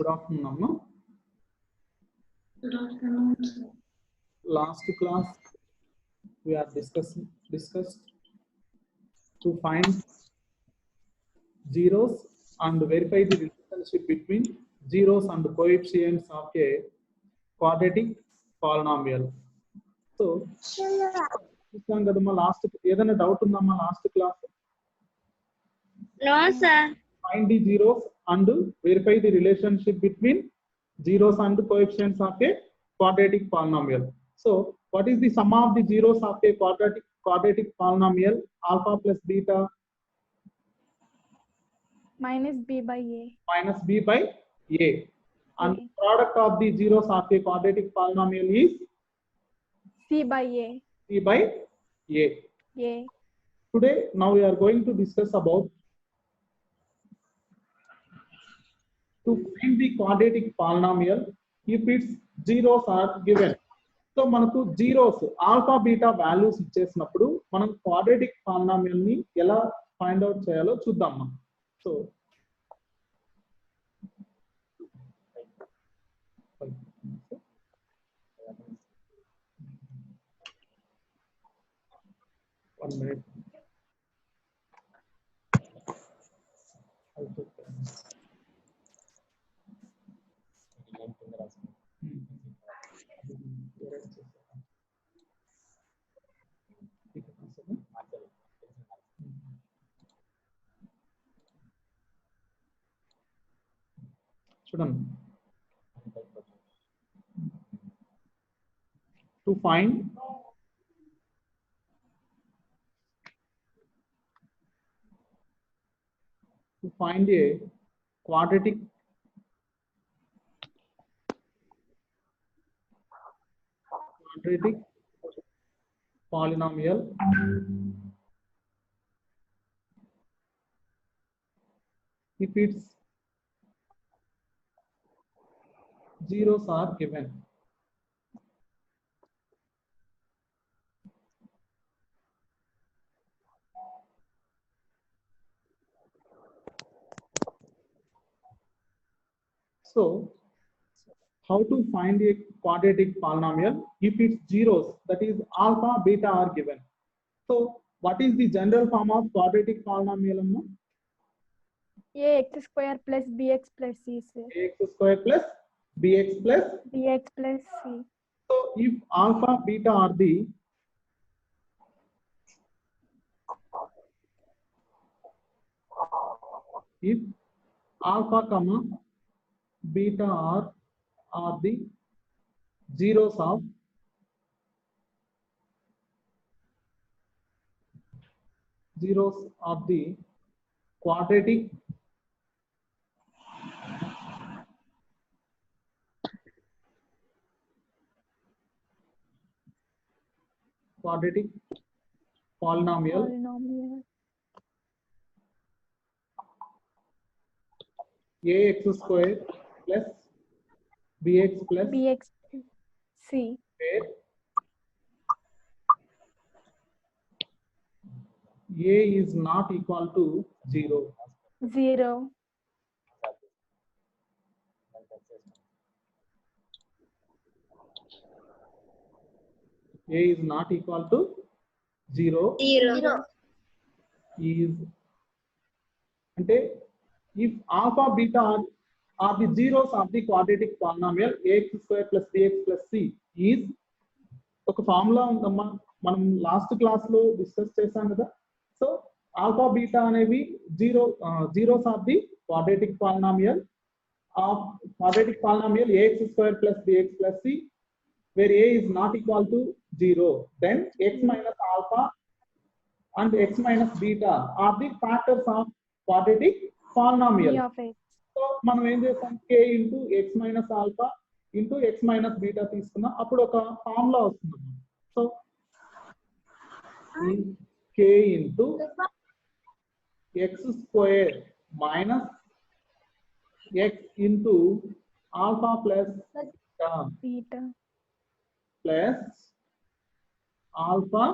Good afternoon, Amma. Good afternoon, sir. Last class we are discussed to find zeros and verify the relationship between zeros and coefficients of a quadratic polynomial. So, చూసాం కదమ్మా last ఏదైనా doubt ఉందమ్మా last class? No, sir. Find the zeros and verify the relationship between zeros and coefficients of a quadratic polynomial. So, what is the sum of the zeros of a quadratic polynomial? Alpha plus beta minus b by a. minus b by a. And A. product of the zeros of a quadratic polynomial is C by a. c by a. A. Today, now we are going to discuss about to find the quadratic polynomial if its zeros are given. So మనకు zeros alpha beta values ఇచ్చేసినప్పుడు మనం quadratic polynomial ని ఎలా find out చేయాలో చూద్దాం మనం. So one minute. చూడండి, to find a quadratic polynomial, if its zeros are given. So, how to find a quadratic polynomial if its zeros, that is alpha, beta, are given? So, what is the general form of quadratic polynomial? Amma? Ax square plus bx plus c. Sir. Ax square plus bx plus. Bx plus c. So, if alpha, beta are the if alpha comma beta are the zeros of the quadratic polynomial, Polynomial. ax square plus bx plus Bx c. where a is not equal to 0. 0. A is not equal to 0 Zero. is ante if alpha beta are the zeros of the quadratic polynomial ax square plus bx plus c is ఒక formula ఉందమ్మా, మనం last class లో discuss చేసాం కదా. So alpha beta అనేవి zeros of the quadratic polynomial ax square plus bx plus c, where a is not equal to 0, then x minus alpha and x minus beta are the factors of quadratic polynomial. P of x. So మనం ఏం చేస్తాం, k into X minus alpha into X minus beta తీసుకున్నాం, అప్పుడు ఒక formula వస్తుంది. So k into X square minus X into alpha plus Beta. Plus alpha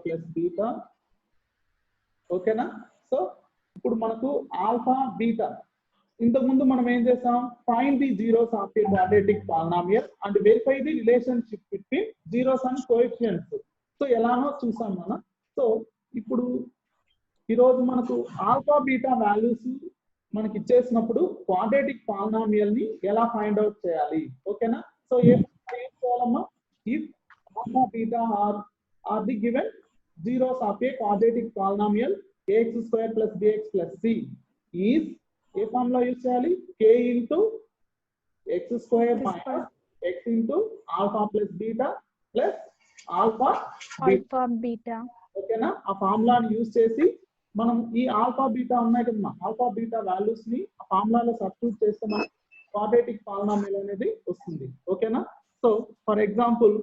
plus beta. ఓకేనా? So ఇప్పుడు మనకు ఆల్ఫా బీటా, ఇంతకు ముందు మనం ఏం చేసాం, find the zeros of the quadratic polynomial and verify the relationship between zeros and coefficients. So ఎలానో చూసాం మనం. సో ఇప్పుడు ఈరోజు మనకు ఆల్ఫా బీటా వాల్యూస్ మనకి ఇచ్చేసినప్పుడు క్వాడ్రాటిక్ పాలినామియల్ ని ఎలా ఫైండ్ అవుట్ చేయాలి, ఓకేనా. సో ఏం చేయాలమ్మా, if alpha beta are the given zeros of a quadratic polynomial ax square plus bx plus c is a formula use cheyali, k into x square minus x into alpha plus beta plus alpha beta. ఓకేనా. ఆ ఫార్ములాని use చేసి మనం ఈ alpha beta ఉన్నాయి కదా, alpha beta values ని ఆ ఫార్ములాలో substitute చేస్తే మనకి క్వాడ్రాటిక్ పాలినామియల్ అనేది వస్తుంది, ఓకేనా. So for example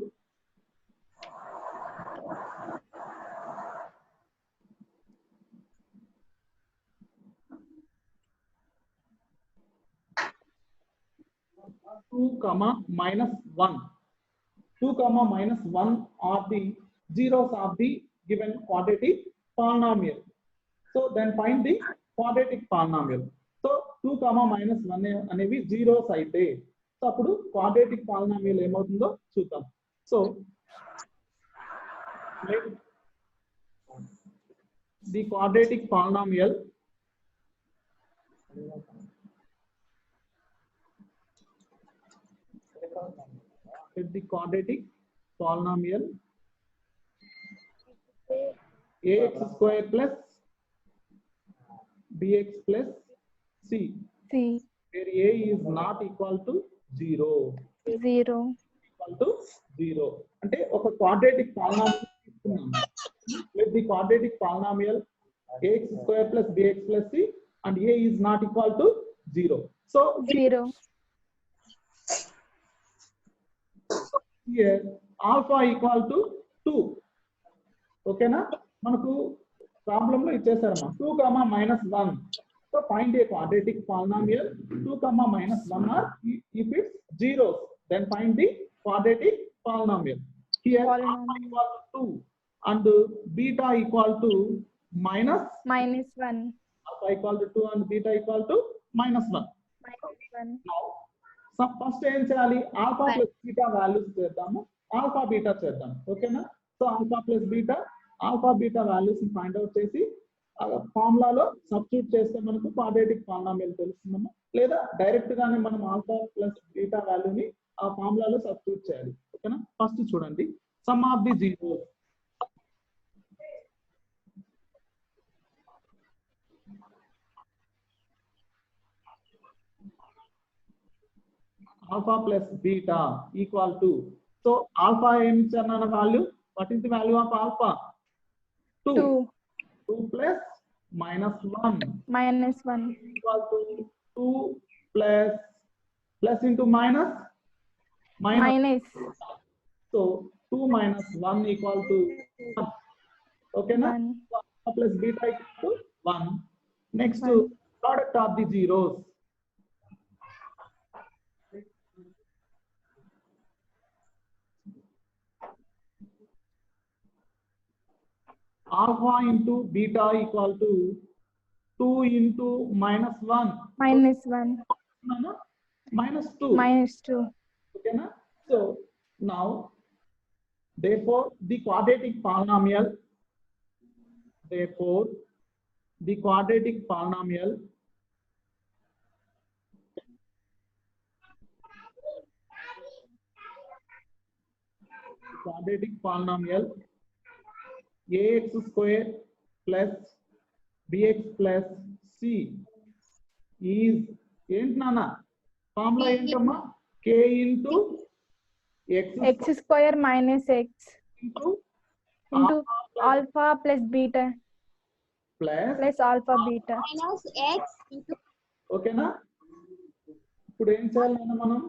two comma minus 1 are the zeros of the given quadratic polynomial. So then find the quadratic polynomial. So 2 comma minus 1 అనేవి zeros అయితే సో అప్పుడు quadratic polynomial ఏమవుతుందో చూద్దాం. So the quadratic polynomial ax square plus bx plus c where a is not equal to 0 equal to 0 అంటే ఒక quadratic polynomial తీసుకున్నాము. let the quadratic polynomial ax square plus bx plus c and a is not equal to 0. So 0 here alpha equal to 2, ఓకేనా. మనకు problem లో ఇచ్చేసారమ్మా 2 comma minus 1. So find a quadratic polynomial 2 comma minus 1 are if it's zeros then find the quadratic polynomial. Here alpha equal to 2 and beta equal to minus 1. Alpha equal to 2 and beta equal to minus 1. Now first ఏం చేయాలి, alpha plus beta values చేద్దాము, alpha beta చేద్దాం, ఓకేనా. So alpha plus beta values ని find out చేసి ఫార్ములాలో substitute చేస్తే మనకు quadratic polynomial తెలుస్తుందమ్మా. లేదా డైరెక్ట్ గానే మనం ఆల్ఫా ప్లస్ బీటా వాల్యూని ఆ ఫార్ములాలో సబ్స్టిట్యూట్ చేయాలి, ఓకేనా. ఫస్ట్ చూడండి, some of the zeros alpha plus beta equal to, so alpha ఏమి ఇచ్చారన్న value, what is the value of alpha? 2 plus minus 1 equal to 2 plus into minus. So 2 minus 1 equal to 1, okay na. Alpha plus beta equal to 1. Next product of the zeros, alpha into beta equal to 2 into minus 1 minus 2, okay na. So now therefore the quadratic polynomial ax square plus bx plus c is ఏంటి నాన్న formula ఏంటమ్మా, k into x square minus x into alpha plus beta plus alpha beta minus x into, ఓకేనా. ఇప్పుడు ఏం చేయాలి నాన్న మనం,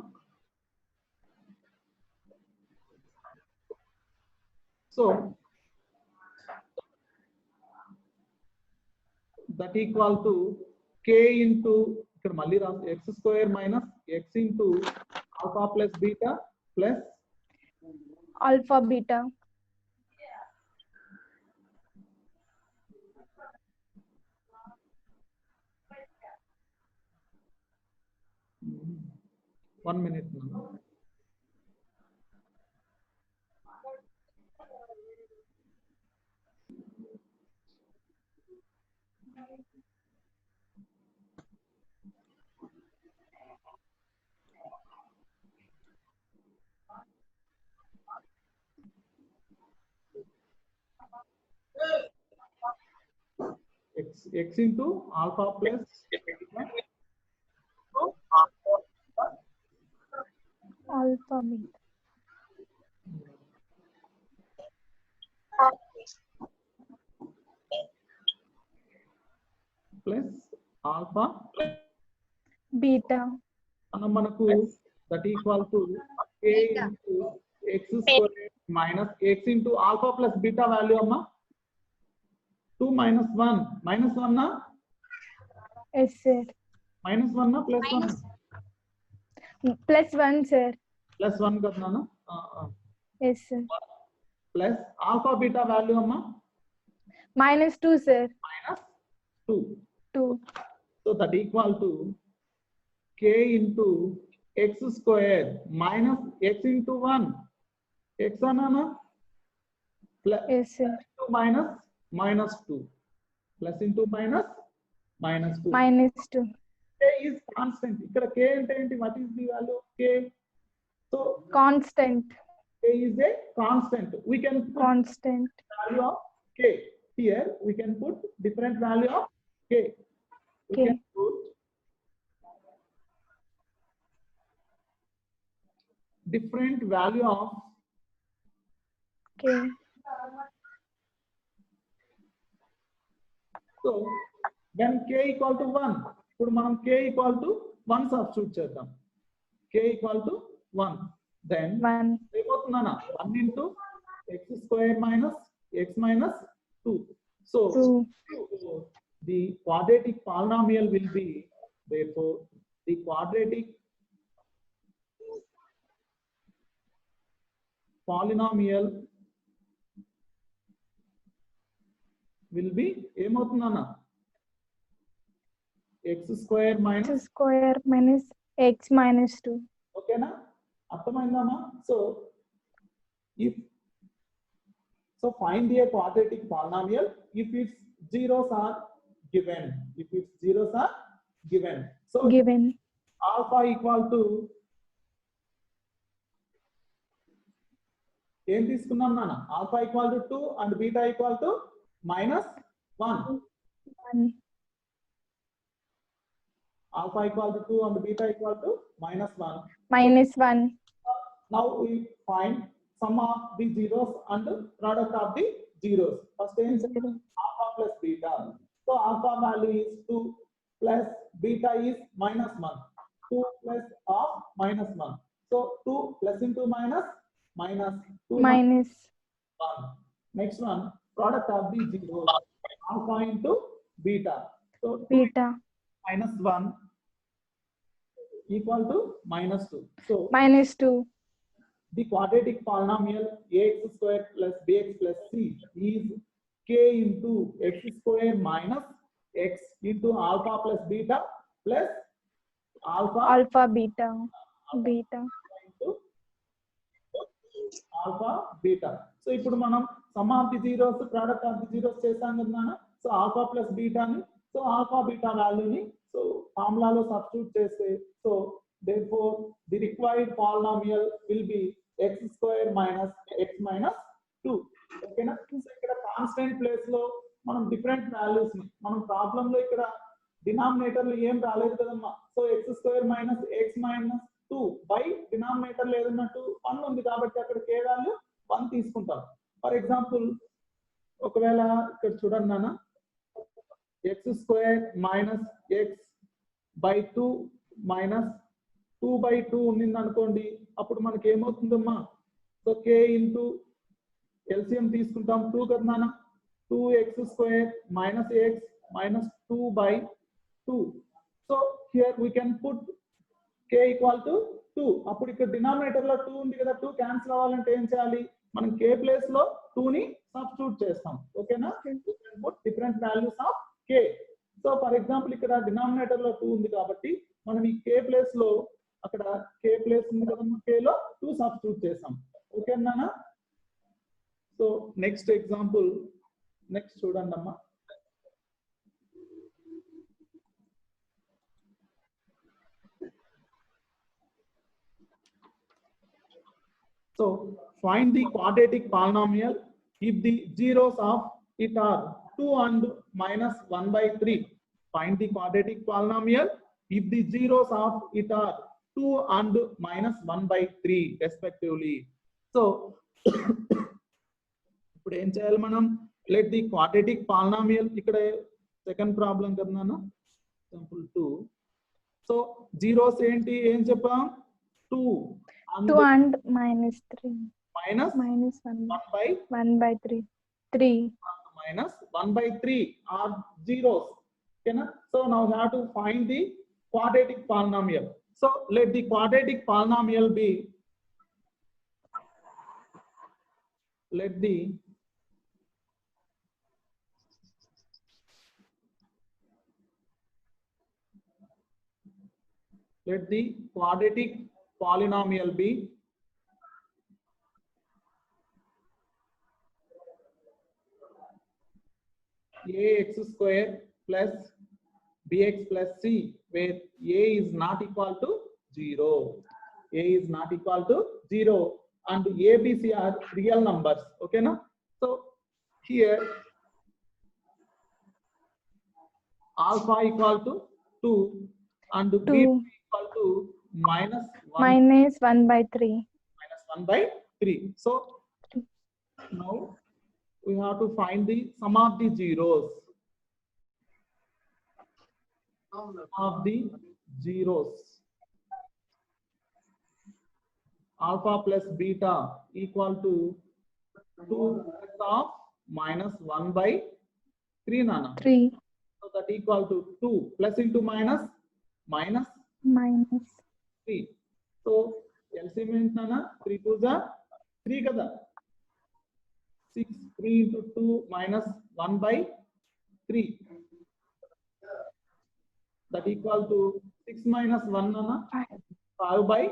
so that equal to k into ఇక్కడ మళ్ళీ రాసు x square minus x into alpha plus beta plus alpha beta 1 minute. X into alpha plus Alpha beta. plus alpha Beta. మనకు that equal to k into x square minus x into alpha plus beta value amma 2 minus 1 minus 1 na Yes, sir. minus 1 na plus 1 Plus 1, sir. plus 1 kadna na Yes, sir. plus alpha beta value amma Minus 2, sir. minus 2. 2. So that equal to k into x square minus x into 1 x anana plus Yes, sir. into minus minus 2 plus into minus minus 2. Minus 2. K is constant. Ikkada k ante enti, what is the value of k? So Constant. k is a constant. We can put Constant. value of k here. We can put different value of k. We K. can put different value of Okay. so when k equal to 1 ఇప్పుడు మనం k equal to 1 substitute చేద్దాం. k equal to 1 then 1. ఏమవుతుందన్నా 1 into x square minus x minus 2. So 2. the quadratic polynomial will be, therefore the quadratic polynomial will be ఏమవుతుందన్నా x square minus X square minus x minus 2. ఓకేనా అర్థమైందమ్మా so if so find the quadratic polynomial if its zeros are given, if its zeros are given. So Given. alpha equal to ఏం తీసుకున్నాం నాన్న alpha equal to 2 and beta equal to minus 1. 1. Alpha equal to 2 and beta equal to minus 1. Minus 1. Now we find sum of the zeros and product of the zeros. First thing is alpha plus beta. So alpha value is 2 plus beta is minus 1. 2 plus of minus 1. So 2 plus into minus minus 2 Minus 1. Next one, product of the zeros. Alpha into beta. So 2 beta. minus 1 equal to minus 2. So Minus 2. the quadratic polynomial ax square plus bx plus c is k into x square minus x into alpha plus beta plus alpha Alpha beta. Beta. into alpha beta. So ఇప్పుడు మనం sum of the zeros product of the zeros చేసాం కదా నాన్న. So alpha plus beta ని so alpha beta value ని so ఫార్ములాలో substitute చేస్తే so therefore the required polynomial will be x square minus x minus 2. ఓకేనా so ఇక్కడ constant place లో మనం డిఫరెంట్ వాల్యూస్ ని మనం ప్రాబ్లం లో ఇక్కడ డినామినేటర్ లో ఏం రాలేదు కదమ్మా so x square minus x minus 2 by denominator లో ఏదన్నట్టు 1 ఉంది కాబట్టి అక్కడ k వాల్యూ 1 తీసుకుంటాం. ఫర్ ఎగ్జాంపుల్ ఒకవేళ ఇక్కడ చూడండి నాన్న x square minus x by 2 minus 2 by 2 ఉండింది అనుకోండి అప్పుడు మనకి ఏమవుతుందమ్మా సో k ఇంటూ ఎల్సిఎం తీసుకుంటాం 2 కదా నాన్న 2x square minus x minus 2 by 2. So here we can put k equal to 2. అప్పుడు ఇక్కడ డినామినేటర్ లో 2 ఉంది కదా 2 క్యాన్సిల్ అవ్వాలంటే ఏం చేయాలి మనం k ప్లేస్ లో 2 ని సబ్స్టిట్యూట్ చేస్తాం. ఓకేనా put different values of k. So for example ఇక్కడ డినామినేటర్ లో 2 ఉంది కాబట్టి మనం ఈ k ప్లేస్ లో అక్కడ k ప్లేస్ ఉంది కదమ్మా, k లో 2 సబ్స్టిట్యూట్ చేసాం. ఓకేనా? సో నెక్స్ట్ ఎగ్జాంపుల్, నెక్స్ట్ చూడండి అమ్మా. So find the quadratic polynomial if the zeros of it are 2 and minus 1 by 3. Find the quadratic polynomial if the zeros of it are 2 and minus 1 by 3 respectively. So ఇప్పుడు ఏం చేయాలి మనం? let the quadratic polynomial, ఇక్కడ second problem కదా నాన్న, example 2. So zeros ఏంటి, ఏం చెప్పాం? 2 and minus 3 minus 1 by 1 by 3 3 minus 1 by 3 are zeros. Okay na? So now we have to find the quadratic polynomial. So let the quadratic polynomial be, let the quadratic polynomial be ax square plus bx plus c, where a is not equal to 0. A is not equal to 0 and a, b, c are real numbers. Okay na? So here alpha equal to 2 and b equal to minus 1 by 3. Minus 1 by 3. So now we have to find the sum of the zeros. Sum of the zeros. Alpha plus beta equal to 2 of minus 1 by 3 nana. 3 So that equal to 2 plus into minus minus 3. So LCM ఏంటి నాన్న? 3 2 3 కదా. 6 3 into 2 minus 1 by 3. That equal to 6 minus 1 nana, 5 by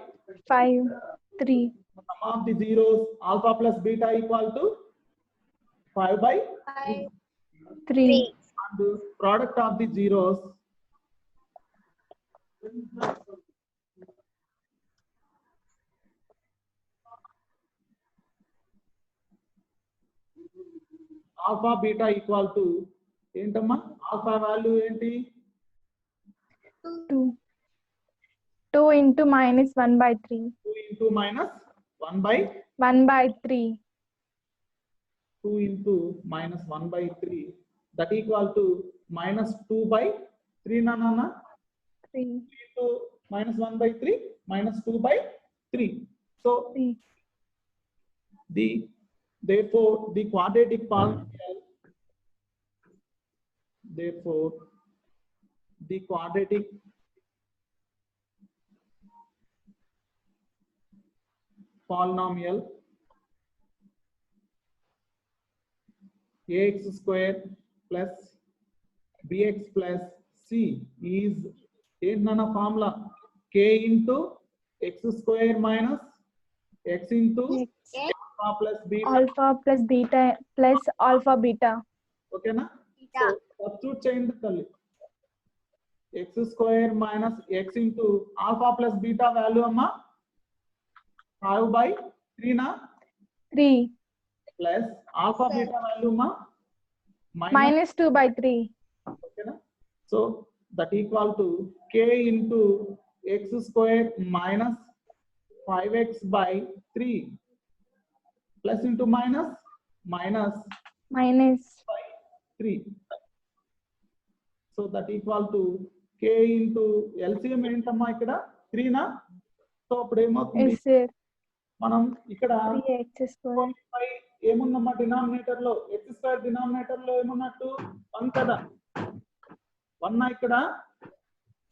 5 3 sum of the zeros alpha plus beta equal to 5 by 3 and product of the zeros alpha beta equal to ఏంటమ్మా? alpha value ఏంటి? 2 into minus 1 by 3 2 into minus 1 by 1 by 3 2 into minus 1 by 3, that equal to minus 2 by 3 nana. 3 into minus 1 by 3 minus 2 by 3. So 3 therefore the quadratic polynomial, therefore the quadratic polynomial ax square plus bx plus c is ఏంటన్న formula? k into x square minus x into alpha plus beta. alpha plus beta plus alpha beta. ఓకేనా? So substitute చేయండి తల్లి. x square minus x into alpha plus beta value అమ్మా 5 by 3 నా 3 plus alpha beta value అమ్మా minus 2 by 3. ఓకేనా? So that equal to k into x square minus 5x by 3 plus into minus minus by 3. So that equal to k into LCM ఏంటమ్మా ఇక్కడ 3 నా. So అప్పుడు ఏమవుతుంది? Yes sir. మనం ఇక్కడ 3x square ఏముందమ్మా డినామినేటర్ లో? x స్క్వేర్ డినామినేటర్ లో ఏమున్నట్టు 1 కదా. 1 ఇక్కడ.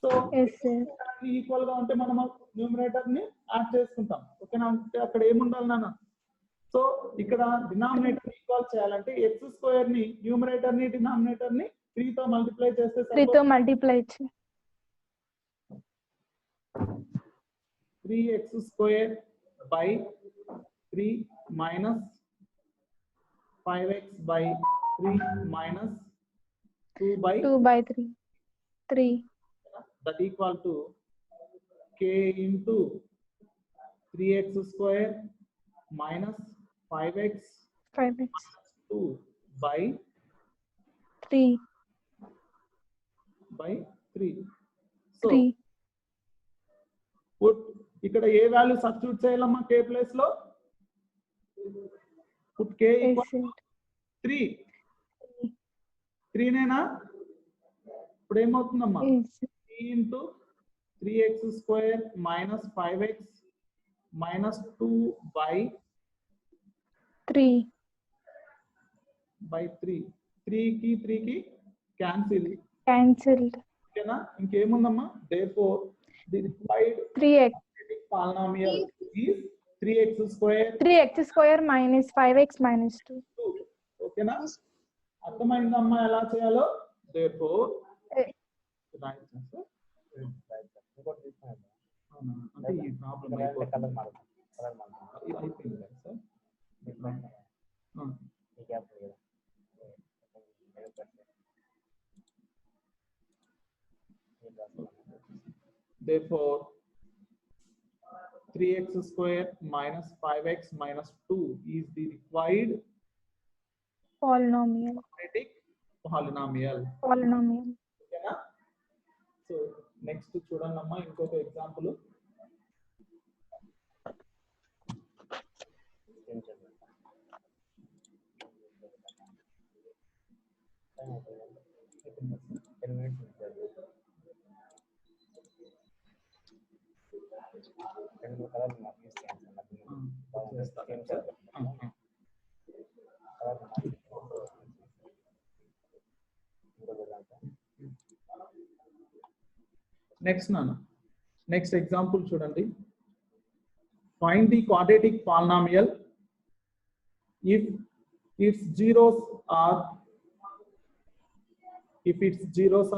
So yes sir. ఈక్వల్ గా ఉంటే మనం న్యూమరేటర్ ని యాడ్ చేసుకుంటాం. ఓకేనా? అంటే అక్కడ ఏముండాలి నాన్న? సో ఇక్కడ డినామినేటర్ ఈక్వల్ చేయాలంటే x స్క్వేర్ ని న్యూమరేటర్ ని డినామినేటర్ ని 3 తో మల్టిప్లై చేస్తే 3 తో multiply 3x square by 3 minus 5x by 3 minus 2 by 2 by 3. 3. that equal to k into 3x square minus 5x 5x. 2 by 3. 3. So 3. put ఇక్కడ ఏ value substitute చేయాలమ్మా k place లో put k equal Is it? 3 3 నేనా ఇప్పుడు ఏమవుతుందమ్మా Is 3 into 3x square minus 5x minus 2 by 3. 3 3 కి cancel Cancelled. ఓకేనా ఇంకేముందమ్మా therefore the required 3x. polynomial is 3x square 3x square minus 5x minus 2. 2 ఓకేనా అర్థమైందమ్మా ఎలా చేయాలో therefore Eh, right answer అవునా అంటే ఈ ప్రాబ్లం అయిపోతుంది ఇది అయిపోయింది కదా sir therefore 3x square minus 5x minus 2 is the required Polynomial. quadratic polynomial Polynomial. ఓకేనా సో నెక్స్ట్ చూడండి అమ్మా ఇంకొక ఎగ్జాంపుల్ నెక్స్ట్ ఎగ్జాంపుల్ చూడండి find the quadratic polynomial if its zeros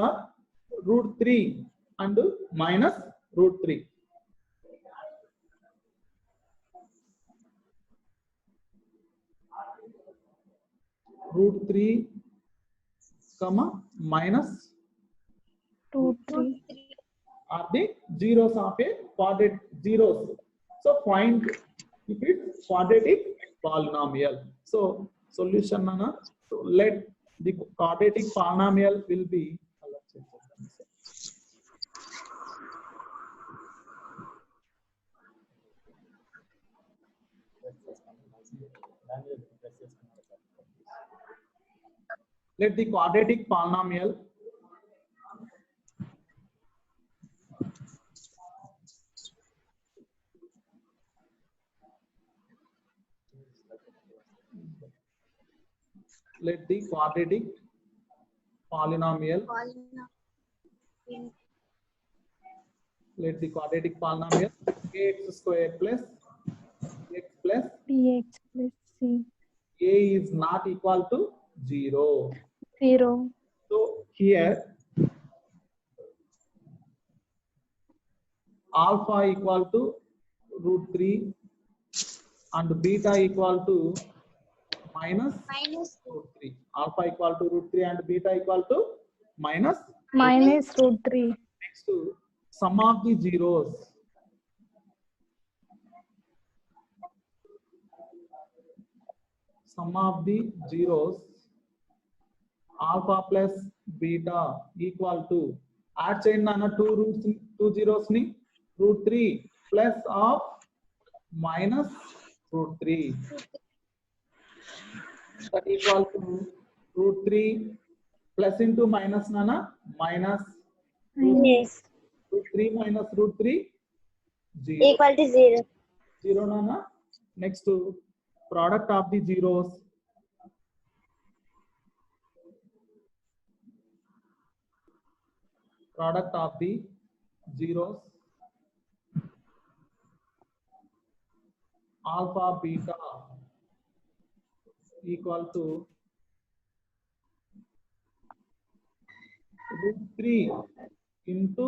are root 3 and minus root 3. Root 3 comma minus 2, 3. are the zeros of a quadratic zeros. So find if it's quadratic polynomial. So solution nana. So let the quadratic polynomial will be let the quadratic polynomial let the quadratic polynomial ax square plus x plus Bx plus c. a is not equal to 0. 0. So here alpha equal to root 3 and beta equal to minus root 3. Alpha equal to root 3 and beta equal to minus. Minus root 3. Next, sum of the zeros. Sum of the zeros alpha plus beta equal to add chain nana 2 zeros ni root 3 plus of minus root 3 that equal to root 3 plus into minus nana minus Yes. root 3 minus root 3 0 Equal to 0. 0 nana. Next product of the zeros alpha beta equal to root 3 into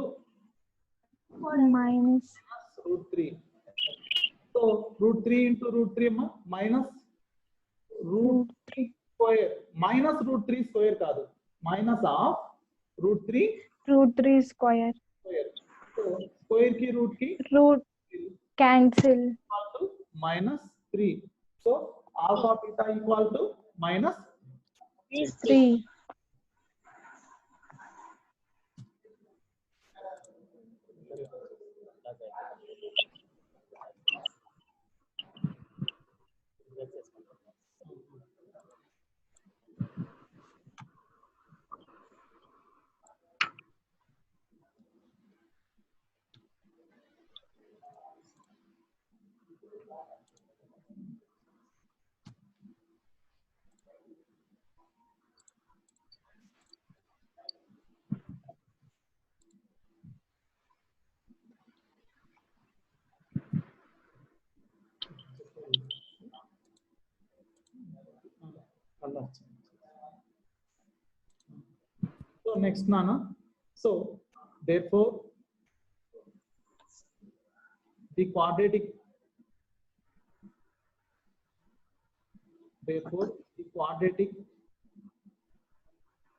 Minus root 3. So root 3 into root 3 minus root 3 square minus root 3 square కాదు minus of root 3 square. square. So square ki root ki Root cancel. equal to minus 3. So alpha beta equal to minus 3. So next Nana. So therefore the quadratic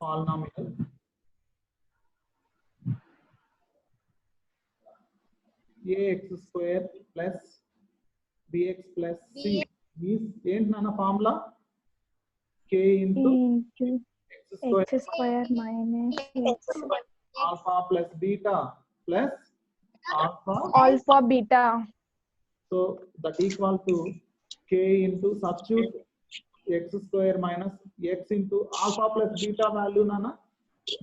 polynomial ax square plus bx plus c is ఏంటి నాన్న formula k into Into x x square minus x. alpha plus beta plus alpha. Alpha beta. So that equal to k into substitute x square minus x into alpha plus beta value nana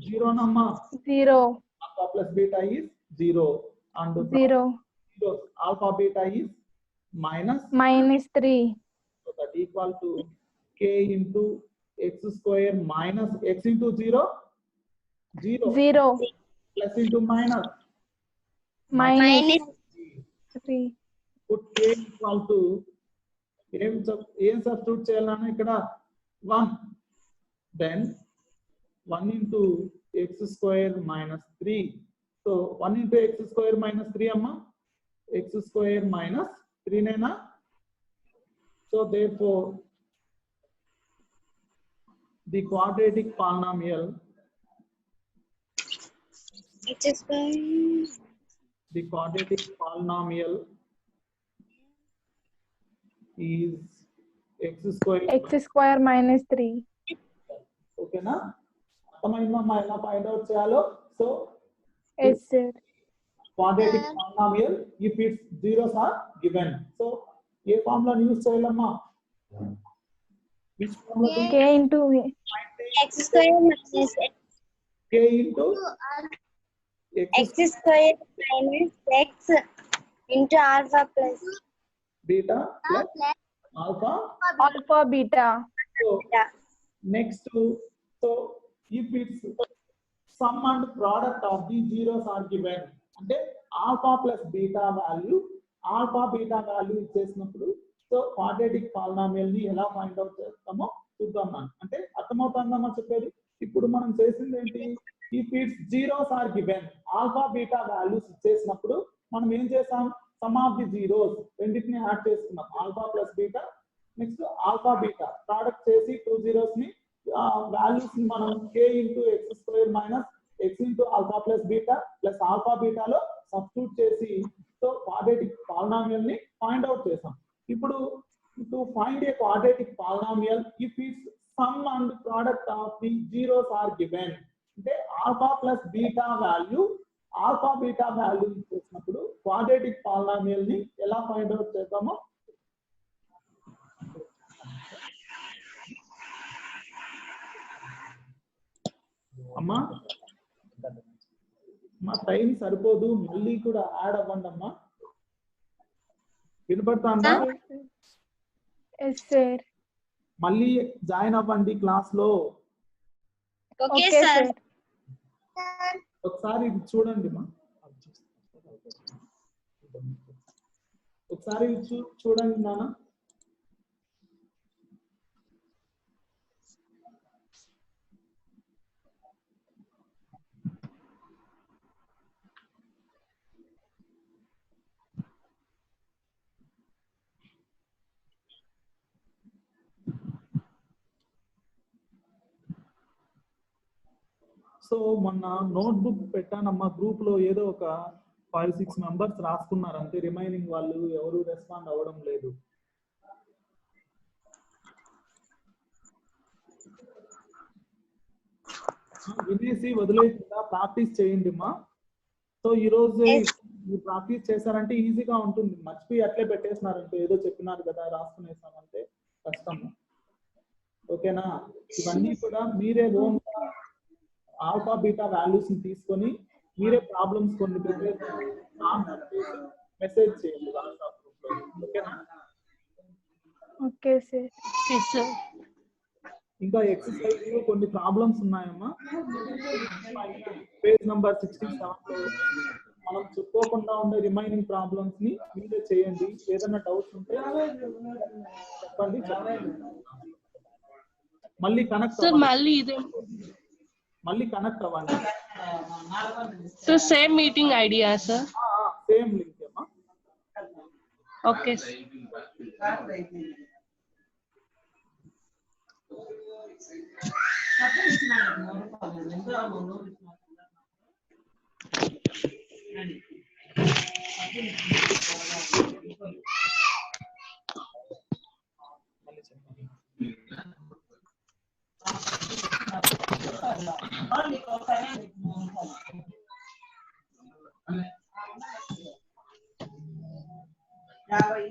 0 namma 0. alpha plus beta is 0 and 0. alpha beta is minus Minus 3. so that equal to k into x square minus x into 0 0. plus into minus Minus 3. put k equal to ఏం substitute చేయాలన్నా ఇక్కడ 1 then 1 into x square minus 3 so 1 into x square minus 3 amma x square minus 3 nena so therefore the quadratic polynomial is x square minus 3. okay na అర్థమైందమ్మా ఎలా find out చేయాలో so Yes, sir. quadratic polynomial if its zeros are given so ఏ formula use చేయాలమ్మా which formula K into X square minus k into X square minus X into alpha plus beta plus alpha alpha beta. so beta. next so if its sum and product of the zeros are given అంటే alpha plus beta value ఇచ్చేసినప్పుడు so quadratic polynomial ని ఎలా find out చేస్తామో చూద్దాం మనం అంటే అర్థమవుతుందమ్మా చెప్పేది ఇప్పుడు మనం చేసింది ఏంటి if its zeros are given alpha beta values ఇచ్చేసినప్పుడు మనం ఏం చేసాం sum of the zeros రెండింటిని యాడ్ చేసుకున్నాం alpha plus beta next alpha beta product చేసి 2 zeros ని వాల్యూస్ ని మనం k into x square minus x into alpha plus beta plus alpha beta లో సబ్స్టిట్యూట్ చేసి సో quadratic polynomial ని find out చేసాం ఇప్పుడు to find a quadratic polynomial if its sum and product of the zeros are given అంటే alpha plus beta value చేసినప్పుడు quadratic polynomial ని ఎలా find out చేద్దామో అమ్మా మా టైం సరిపోదు మళ్ళీ కూడా యాడ్ అవ్వండి అమ్మా వినపడుతుందా Yes, sir. మళ్ళీ జాయిన్ అవ్వండి క్లాస్ లో Okay, Okay, sir. sir. ఒకసారి ఇది చూడండి మా ఒకసారి ఇది చూడండి నాన్న సో మొన్న నోట్బుక్ పెట్టానమ్మా గ్రూప్ లో, ఏదో ఒక 5-6 మెంబర్స్ రాసుకున్నారు అంతే, రిమైనింగ్ వాళ్ళు ఎవరు రెస్పాండ్ అవ్వడం లేదు. వినేసి వదిలేకుండా ప్రాక్టీస్ చేయండి మా. సో ఈ రోజు మీరు ప్రాక్టీస్ చేశారంటే ఈజీగా ఉంటుంది. మర్చిపోయి అట్లే పెట్టేసినారంటే, ఏదో చెప్పినారు కదా రాసుకునేసామంటే కష్టం. ఓకేనా? ఇవన్నీ కూడా మీరే ఓన్ ఆల్ఫా బీటా వాల్యూస్ ని తీసుకొని మీరే ప్రాబ్లమ్స్ కొన్ని ప్రిపేర్ చేసి మెసేజ్ చేయండి వాట్సాప్ గ్రూప్ లో. ఓకేనా? Okay sir. Okay sir. ఇంకా ఎక్సర్సైజ్ కొన్ని ప్రాబ్లమ్స్ ఉన్నాయమ్మా. పేజ్ నంబర్ 67 లో మనం చెప్పుకోకుండా ఉండే రిమైనింగ్ ప్రాబ్లమ్స్ ని మీరే చేయండి. ఏదైనా డౌట్స్ ఉంటే చెప్పండి. మళ్ళీ కనెక్ట్ మళ్ళీ కనెక్ట్ అవ్వండి. So same meeting idea sir? Same link అమ్మా. ఓకే. యాభై